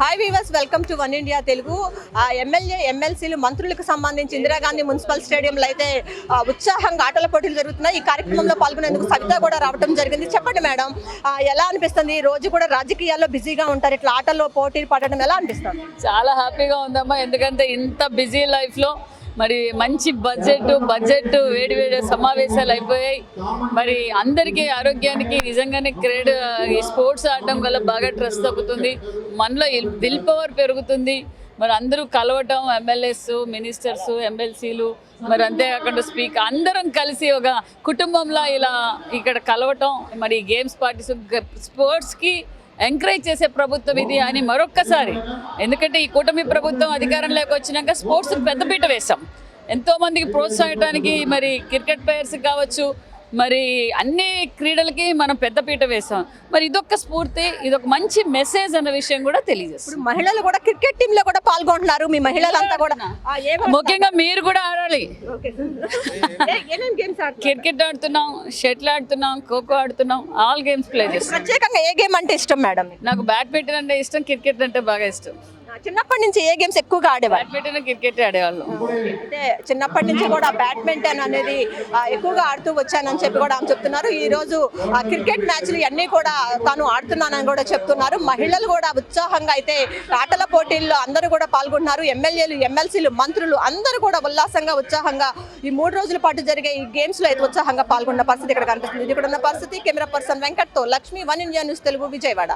Hi weavers, welcome to one India Telugu. MLA ఎమ్మెల్సీలు మంత్రులకు సంబంధించి ఇందిరాగాంధీ మున్సిపల్ స్టేడియంలో అయితే ఉత్సాహంగా ఆటల పోటీలు జరుగుతున్నాయి. ఈ కార్యక్రమంలో పాల్గొనేందుకు సవిత కూడా రావడం జరిగింది. చెప్పండి మేడం, ఎలా అనిపిస్తుంది? రోజు కూడా రాజకీయాల్లో బిజీగా ఉంటారు, ఇట్లా ఆటల్లో పోటీలు పడడం ఎలా అనిపిస్తుంది? చాలా హ్యాపీగా ఉందమ్మా. ఎందుకంటే ఇంత బిజీ లైఫ్లో మరి మంచి బడ్జెట్ వేడి సమావేశాలు అయిపోయాయి. మరి అందరికీ ఆరోగ్యానికి నిజంగానే ఈ స్పోర్ట్స్ ఆడటం వల్ల బాగా స్ట్రెస్ తగ్గుతుంది, మనలో విల్ పవర్ పెరుగుతుంది. మరి అందరూ కలవటం, ఎమ్మెల్యేస్, మినిస్టర్స్, ఎమ్మెల్సీలు, మరి అంతేకాకుండా స్పీకర్ అందరం కలిసి ఒక కుటుంబంలో ఇలా ఇక్కడ కలవటం, మరి గేమ్స్ స్పోర్ట్స్కి ఎంకరేజ్ చేసే ప్రభుత్వం ఇది అని మరొక్కసారి. ఎందుకంటే ఈ కూటమి ప్రభుత్వం అధికారంలోకి వచ్చినాక స్పోర్ట్స్ పెద్దపీట వేశాం. ఎంతోమందికి ప్రోత్సహించడానికి మరి క్రికెట్ ప్లేయర్స్ కావచ్చు, మరి అన్ని క్రీడలకి మనం పెద్దపీట వేసాం. మరి ఇదొక స్ఫూర్తి, ఇదొక మంచి మెసేజ్ అన్న విషయం కూడా తెలియజేస్తుంది. మహిళలు కూడా క్రికెట్ టీంలో కూడా పాల్గొంటున్నారు. మీ మహిళలంతా కూడా ముఖ్యంగా మీరు కూడా ఆడాలి. క్రికెట్ ఆడుతున్నాం, షటిల్ ఆడుతున్నాం, ఖోఖో ఆడుతున్నాం, ఆల్ గేమ్స్ ప్లే చేస్తాం. ప్రత్యేకంగా ఏ గేమ్ అంటే ఇష్టం మేడం? నాకు బ్యాడ్మింటన్ అంటే ఇష్టం, క్రికెట్ అంటే బాగా ఇష్టం. చిన్నప్పటి నుంచి ఏ గేమ్స్ ఎక్కువగా ఆడేవాళ్ళు? బ్యాడ్మింటన్, క్రికెట్ ఆడేవాళ్ళం. అయితే చిన్నప్పటి నుంచి కూడా బ్యాడ్మింటన్ అనేది ఎక్కువగా ఆడుతూ వచ్చానని చెప్పి కూడా ఆమె చెప్తున్నారు. ఈ రోజు క్రికెట్ మ్యాచ్లు అన్నీ కూడా తాను ఆడుతున్నానని కూడా చెప్తున్నారు. మహిళలు కూడా ఉత్సాహంగా అయితే ఆటల పోటీల్లో అందరూ కూడా పాల్గొంటున్నారు. ఎమ్మెల్యేలు, ఎమ్మెల్సీలు, మంత్రులు అందరూ కూడా ఉల్లాసంగా ఉత్సాహంగా ఈ 3 రోజుల పాటు జరిగే ఈ గేమ్స్ లో అయితే ఉత్సాహంగా పాల్గొన్న పరిస్థితి ఇక్కడ కనిపిస్తుంది. ఇక్కడ ఉన్న పరిస్థితి కెమెరా పర్సన్ వెంకట్తో Lakshmi, one India news Telugu, Vijayawada.